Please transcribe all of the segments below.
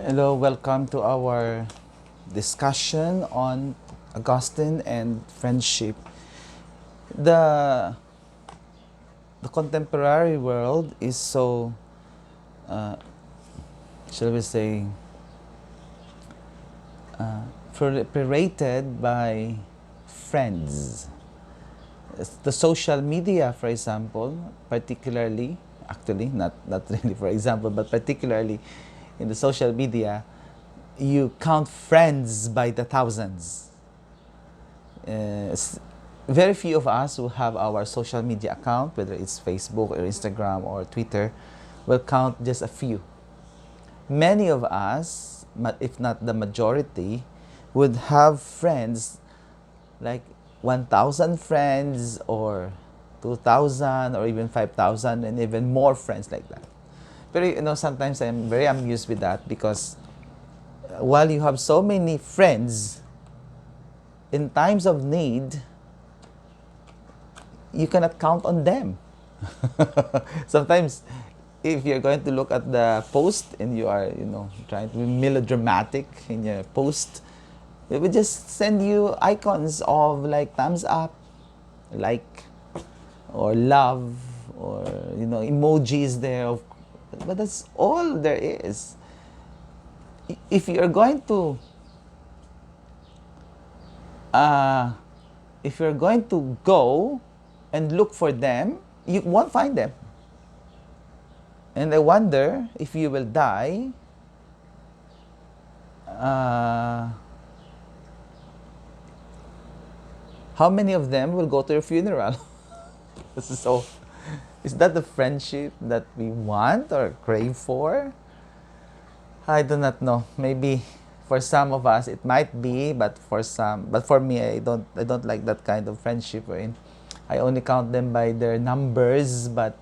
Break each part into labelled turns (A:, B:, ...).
A: Hello, welcome to our discussion on Augustine and friendship. The the contemporary world is so, uh, shall we say, proliferated by friends. The social media, for example, particularly, actually, not really for example, but particularly in the social media, you count friends by the thousands. Very few of us who have our social media account, whether it's Facebook or Instagram or Twitter, will count just a few. Many of us, if not the majority, would have friends like 1,000 friends or 2,000 or even 5,000 and even more friends like that. But sometimes I'm very amused with that because while you have so many friends, in times of need, you cannot count on them. Sometimes, if you're going to look at the post and you are, trying to be melodramatic in your post, it will just send you icons of like thumbs up, like, or love, or emojis there. But that's all there is. If you're going to if you're going to go and look for them, you won't find them. And I wonder if you will die, how many of them will go to your funeral? So, is that the friendship that we want or crave for? I do not know. Maybe for some of us it might be, but for me, I don't like that kind of friendship wherein I only count them by their numbers, but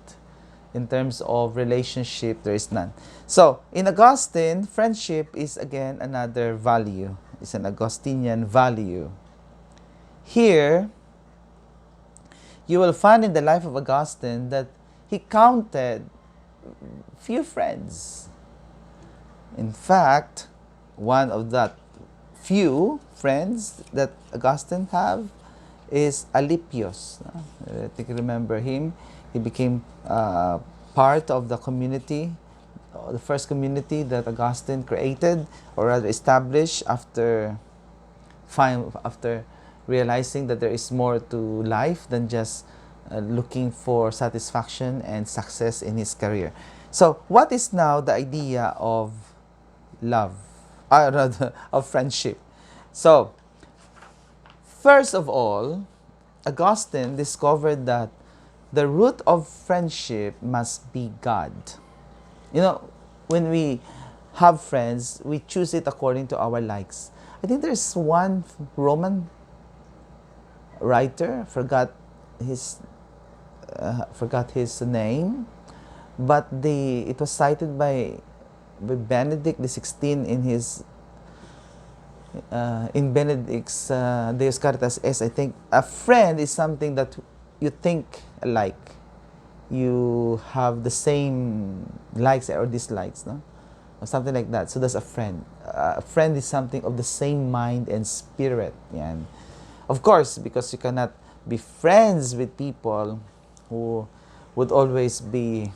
A: in terms of relationship, there is none. So, in Augustine, friendship is again another value. It's an Augustinian value. Here, you will find in the life of Augustine that he counted few friends. In fact, one of that few friends that Augustine have is Alypius. I think you remember him. He became part of the community, the first community that Augustine created, or rather established after realizing that there is more to life than just looking for satisfaction and success in his career. So, what is now the idea of love, rather of friendship? So, first of all, Augustine discovered that the root of friendship must be God. When we have friends, we choose it according to our likes. I think there's one Roman writer, forgot his name, but it was cited by Benedict the 16th in his in Benedict's Deus Caritas Es. I think a friend is something that you think alike. You have the same likes or dislikes, no? Or something like that. So that's a friend. A friend is something of the same mind and spirit. And of course, because you cannot be friends with people who would always be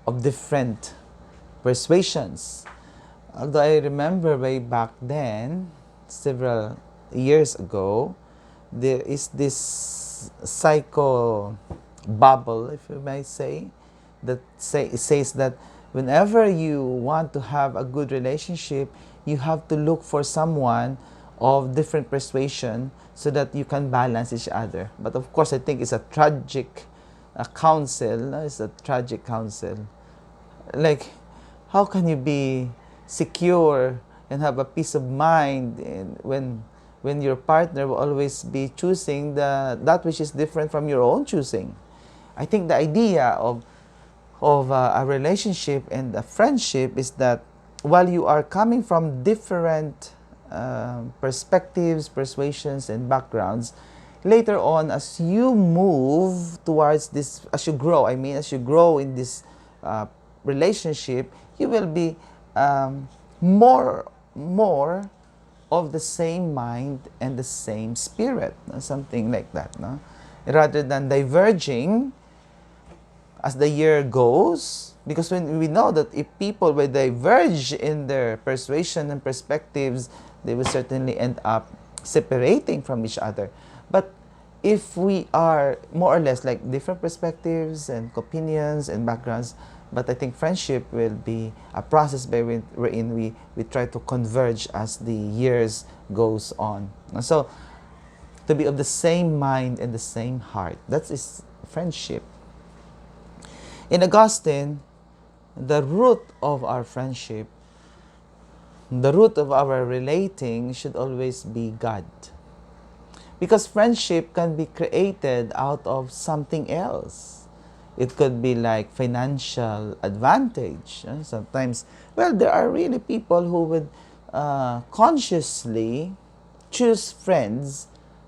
A: of different persuasions. Although I remember way back then, several years ago, there is this psycho bubble, if you may say, that says that whenever you want to have a good relationship, you have to look for someone of different persuasion so that you can balance each other. But of course, I think it's a tragic counsel. No? It's a tragic counsel. Like, how can you be secure and have a peace of mind when your partner will always be choosing that which is different from your own choosing? I think the idea of a relationship and a friendship is that while you are coming from different perspectives, persuasions, and backgrounds, later on, as you move towards this, as you grow in this relationship, you will be more of the same mind and the same spirit, no? Something like that, no? Rather than diverging as the year goes, because when we know that if people will diverge in their persuasion and perspectives, they will certainly end up separating from each other. But if we are more or less like different perspectives and opinions and backgrounds, but I think friendship will be a process wherein we try to converge as the years goes on. So to be of the same mind and the same heart, that is friendship. In Augustine, the root of our friendship, the root of our relating should always be God. Because friendship can be created out of something else. It could be like financial advantage. Sometimes, well, there are really people who would consciously choose friends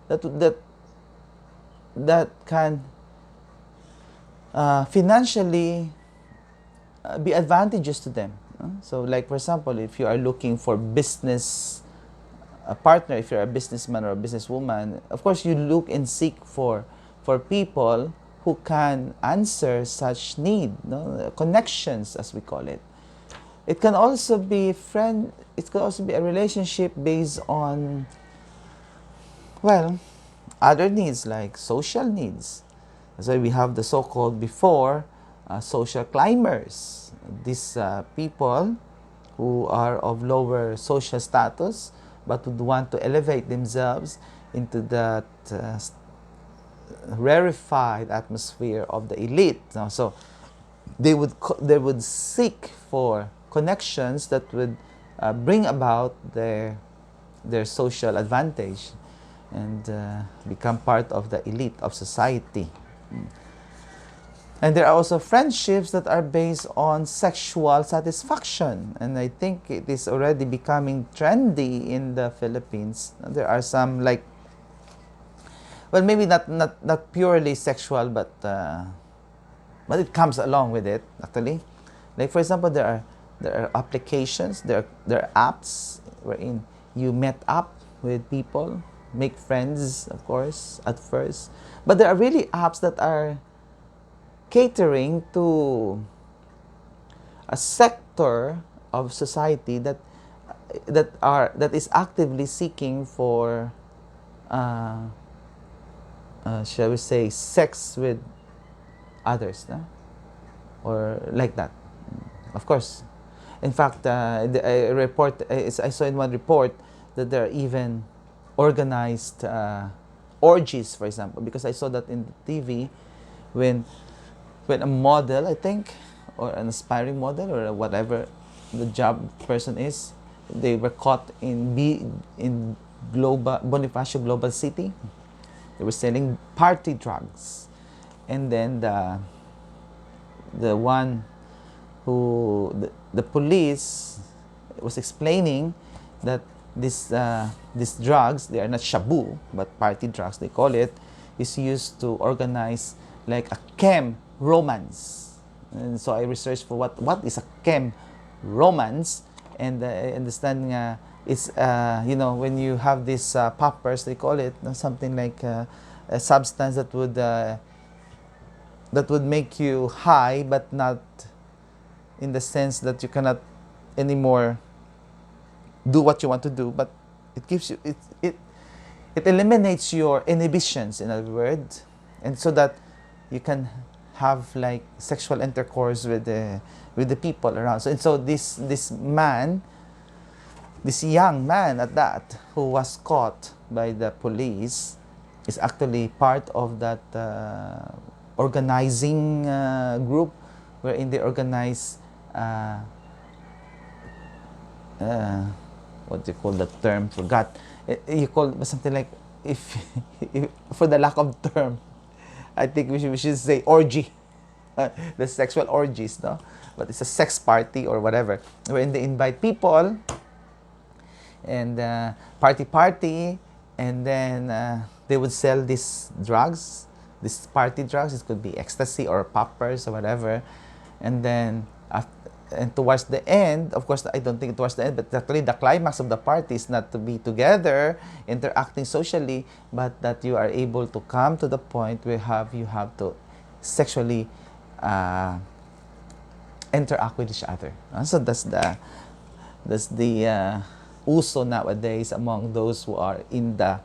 A: that can financially be advantageous to them. So like for example, if you are looking for business a partner, if you're a businessman or a businesswoman, of course you look and seek for people who can answer such need, no? Connections as we call it. It can also be it could also be a relationship based on, well, other needs like social needs. That's why we have the so-called before social climbers. These people who are of lower social status but would want to elevate themselves into that rarefied atmosphere of the elite. So they would seek for connections that would bring about their social advantage and become part of the elite of society. And there are also friendships that are based on sexual satisfaction, and I think it is already becoming trendy in the Philippines. There are some like, well, maybe not purely sexual, but it comes along with it actually. Like for example, there are applications, there are apps wherein you met up with people, make friends, of course, at first. But there are really apps that are catering to a sector of society that is actively seeking for, shall we say, sex with others, no? Or like that. Of course. In fact, I saw in one report that there are even organized orgies, for example, because I saw that in the TV when a model, I think, or an aspiring model or whatever the job person is, they were caught in Bonifacio Global City. They were selling party drugs, and then the one who the police was explaining that these drugs, they are not shabu but party drugs they call it, is used to organize like a chem romance. And so I researched for what is a chem romance, and I understand it's when you have these poppers, they call it something like a substance that would make you high, but not in the sense that you cannot anymore do what you want to do, but it gives you it eliminates your inhibitions, in other words, and so that you can have like sexual intercourse with the people around. So this young man at that, who was caught by the police, is actually part of that organizing group wherein they organize what do you call the term? Forgot. You call something like, if for the lack of term, I think we should say orgy. The sexual orgies, no? But it's a sex party or whatever, wherein they invite people and party, and then they would sell these drugs, these party drugs. It could be ecstasy or poppers or whatever, and then And towards the end, of course, I don't think towards the end, but actually the climax of the party is not to be together, interacting socially, but that you are able to come to the point where you have to sexually interact with each other. So that's the uso nowadays among those who are in that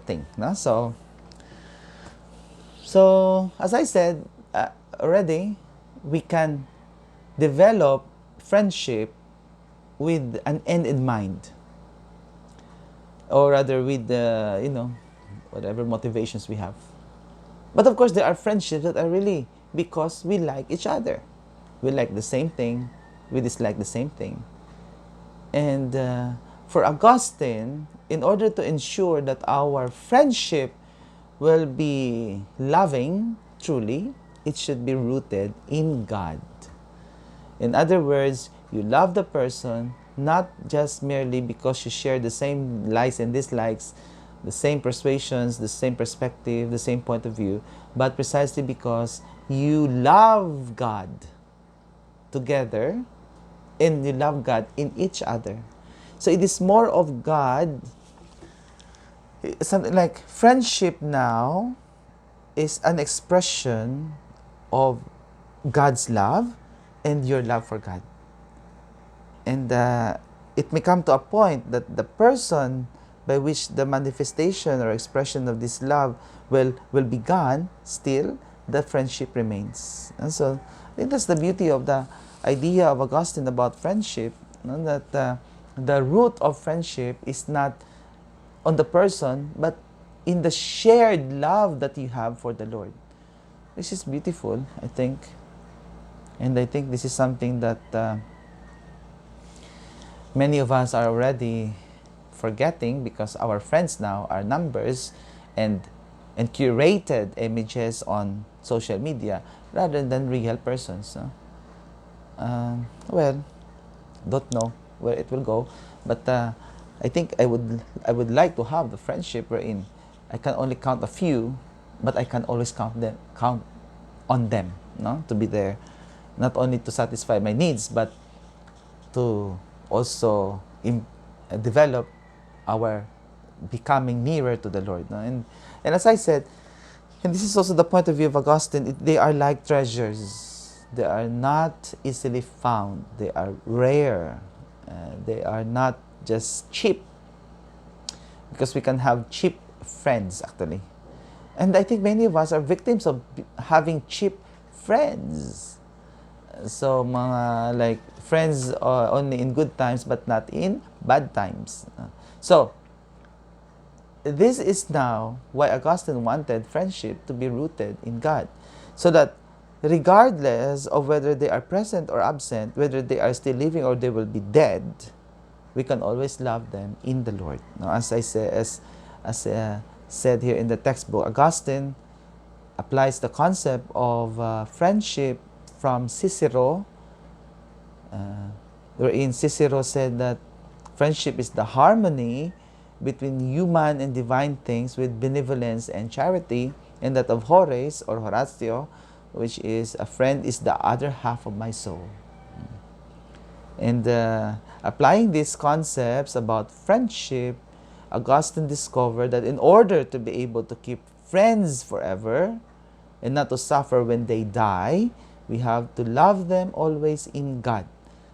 A: thing. No? So as I said already, we can develop friendship with an end in mind, or rather with whatever motivations we have. But of course, there are friendships that are really because we like each other. We like the same thing, we dislike the same thing. And for Augustine, in order to ensure that our friendship will be loving, truly, it should be rooted in God. In other words, you love the person not just merely because you share the same likes and dislikes, the same persuasions, the same perspective, the same point of view, but precisely because you love God together and you love God in each other. So it is more of God, something like friendship now is an expression of God's love and your love for God. And it may come to a point that the person by which the manifestation or expression of this love will be gone, still the friendship remains. And so I think that's the beauty of the idea of Augustine about friendship, that the root of friendship is not on the person, but in the shared love that you have for the Lord. This is beautiful, I think. And I think this is something that many of us are already forgetting, because our friends now are numbers and curated images on social media rather than real persons. Well, don't know where it will go, but I think I would like to have the friendship wherein I can only count a few, but I can always count on them, no, to be there, not only to satisfy my needs, but to also develop our becoming nearer to the Lord. No? And as I said, and this is also the point of view of Augustine, they are like treasures. They are not easily found. They are rare. They are not just cheap, because we can have cheap friends actually. And I think many of us are victims of having cheap friends. So mga like friends only in good times but not in bad times. So this is now why Augustine wanted friendship to be rooted in God, so that regardless of whether they are present or absent, whether they are still living or they will be dead, we can always love them in the Lord. Now, as I say, said here in the textbook, Augustine applies the concept of friendship from Cicero, wherein Cicero said that friendship is the harmony between human and divine things with benevolence and charity, and that of Horace or Horatio, which is a friend is the other half of my soul. And applying these concepts about friendship, Augustine discovered that in order to be able to keep friends forever and not to suffer when they die, we have to love them always in God.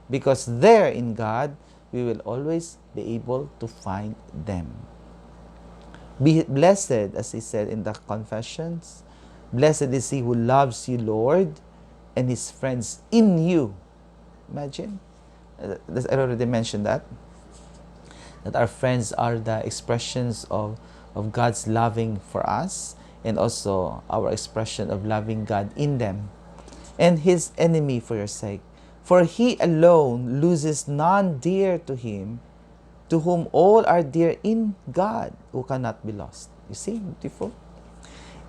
A: Because there in God, we will always be able to find them. Be blessed, as he said in the Confessions, blessed is he who loves you, Lord, and his friends in you. Imagine. I already mentioned that our friends are the expressions of God's loving for us, and also our expression of loving God in them, and his enemy for your sake. For he alone loses none dear to him, to whom all are dear in God, who cannot be lost. You see, beautiful?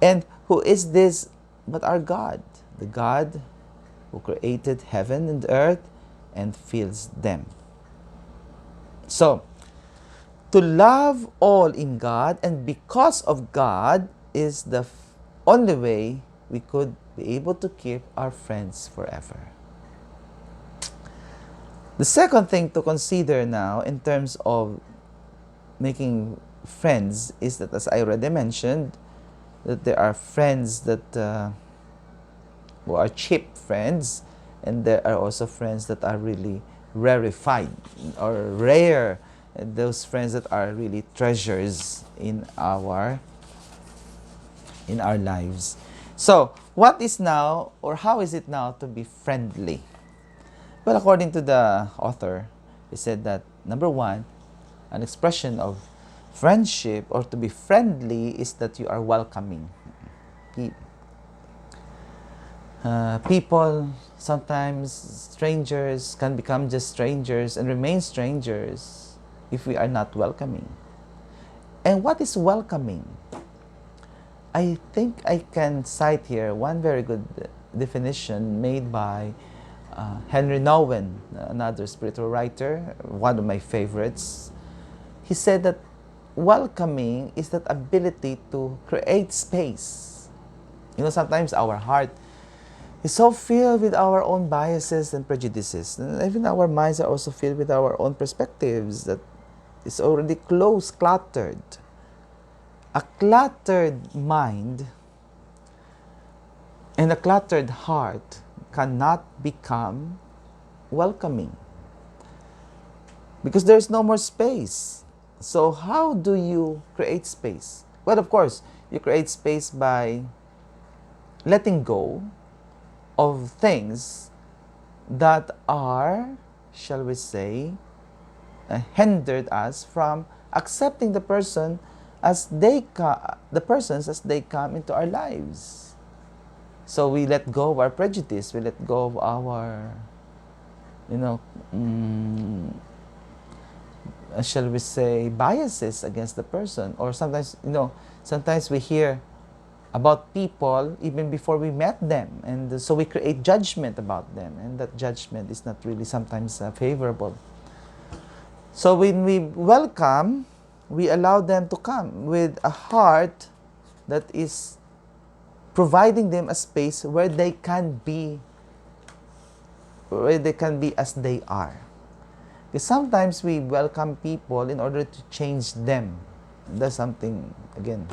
A: And who is this but our God, the God who created heaven and earth and fills them. So, to love all in God and because of God is the only way we could be able to keep our friends forever. The second thing to consider now in terms of making friends is that, as I already mentioned, that there are friends that who are cheap friends, and there are also friends that are really rarefied or rare, and those friends that are really treasures in our lives. So, what is now, or how is it now to be friendly? Well, according to the author, he said that number one, an expression of friendship or to be friendly is that you are welcoming. People, sometimes strangers, can become just strangers and remain strangers if we are not welcoming. And what is welcoming? I think I can cite here one very good definition made by Henry Nouwen, another spiritual writer, one of my favorites. He said that welcoming is that ability to create space. You know, sometimes our heart is so filled with our own biases and prejudices. And even our minds are also filled with our own perspectives that is already closed, cluttered. A cluttered mind and a cluttered heart cannot become welcoming because there's no more space. So how do you create space? Well, of course, you create space by letting go of things that are, shall we say, hindered us from accepting the persons as they come into our lives. So we let go of our prejudice, we let go of our, shall we say, biases against the person. Or sometimes, sometimes we hear about people even before we met them, and so we create judgment about them, and that judgment is not really sometimes favorable. So when we welcome, we allow them to come with a heart that is providing them a space where they can be as they are. Because sometimes we welcome people in order to change them. That's something, again,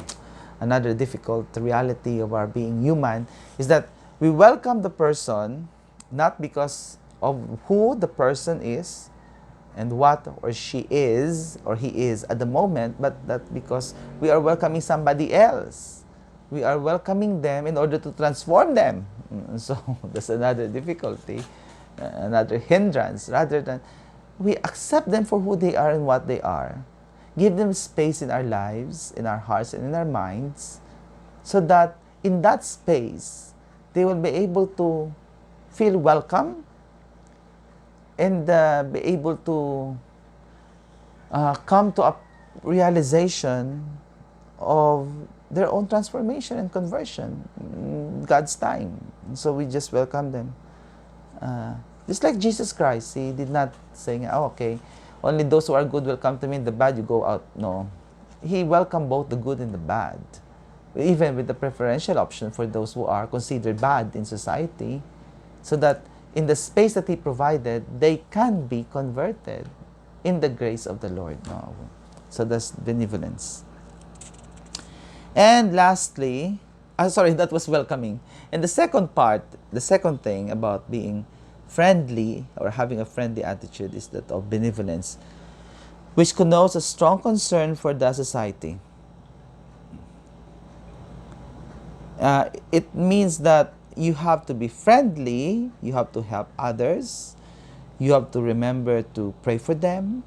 A: another difficult reality of our being human, is that we welcome the person not because of who the person is and what or she is or he is at the moment, but that because we are welcoming somebody else. We are welcoming them in order to transform them. So that's another difficulty, another hindrance, rather than we accept them for who they are and what they are. Give them space in our lives, in our hearts, and in our minds, so that in that space, they will be able to feel welcome and be able to come to a realization of their own transformation and conversion in God's time. So we just welcome them. Just like Jesus Christ, He did not say, oh, okay, only those who are good will come to me, and the bad you go out. No. He welcomed both the good and the bad, even with the preferential option for those who are considered bad in society, so that in the space that He provided, they can be converted in the grace of the Lord. No. So that's benevolence. And lastly, that was welcoming. And the second part, the second thing about being friendly or having a friendly attitude is that of benevolence, which connotes a strong concern for the society. It means that you have to be friendly, you have to help others, you have to remember to pray for them,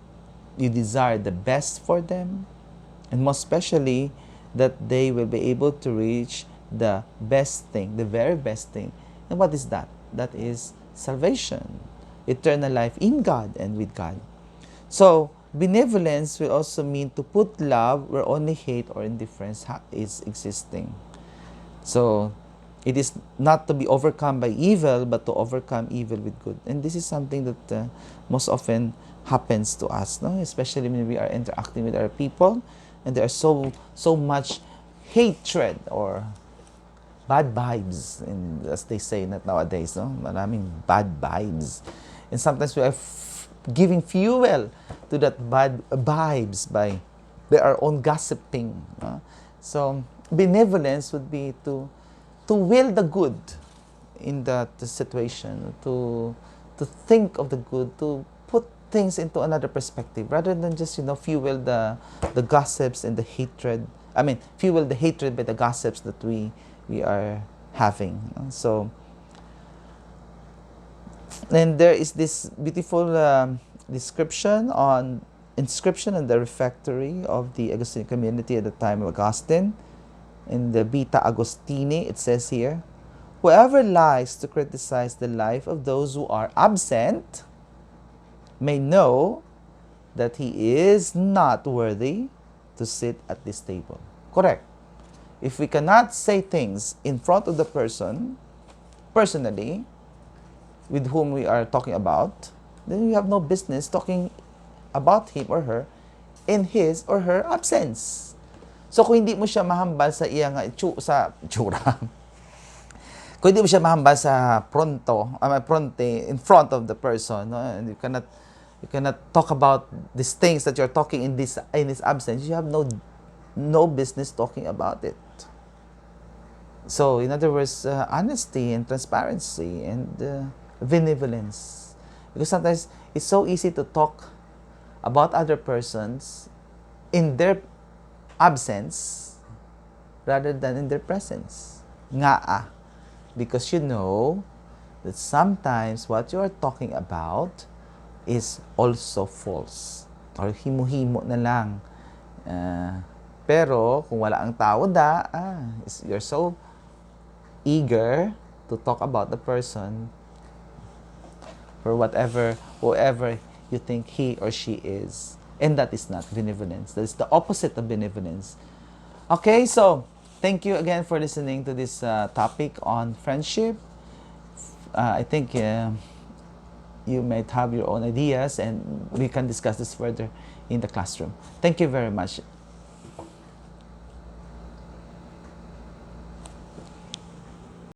A: you desire the best for them, and most especially that they will be able to reach the best thing, the very best thing. And what is that? That is salvation, eternal life in God and with God. So, benevolence will also mean to put love where only hate or indifference is existing. So, it is not to be overcome by evil, but to overcome evil with good. And this is something that most often happens to us, no? Especially when we are interacting with our people, and there are so much hatred or bad vibes, as they say nowadays, no? Maraming bad vibes. And sometimes we are giving fuel to that bad vibes by our own gossiping. So benevolence would be to will the good in that situation, to think of the good, to put things into another perspective rather than just fuel the gossips and the hatred. I mean, fuel the hatred by the gossips that we are having. So, and there is this beautiful description on inscription on the refectory of the Augustine community at the time of Augustine. In the Vita Augustini, it says here, whoever likes to criticize the life of those who are absent may know that he is not worthy to sit at this table. Correct. If we cannot say things in front of the person, personally, with whom we are talking about, then we have no business talking about him or her in his or her absence. So kung hindi mo siya mahambal sa iyang tsura, kung hindi mo siya mahambal sa fronte, in front of the person, no? And you cannot talk about these things that you're talking in his absence, you have no business talking about it. So, in other words, honesty and transparency and benevolence. Because sometimes it's so easy to talk about other persons in their absence rather than in their presence. Because you know that sometimes what you are talking about is also false or himo-himo na lang. Pero kung wala ang tao you're so eager to talk about the person for whoever you think he or she is. And that is not benevolence. That is the opposite of benevolence. Okay, so thank you again for listening to this topic on friendship. I think you might have your own ideas and we can discuss this further in the classroom. Thank you very much.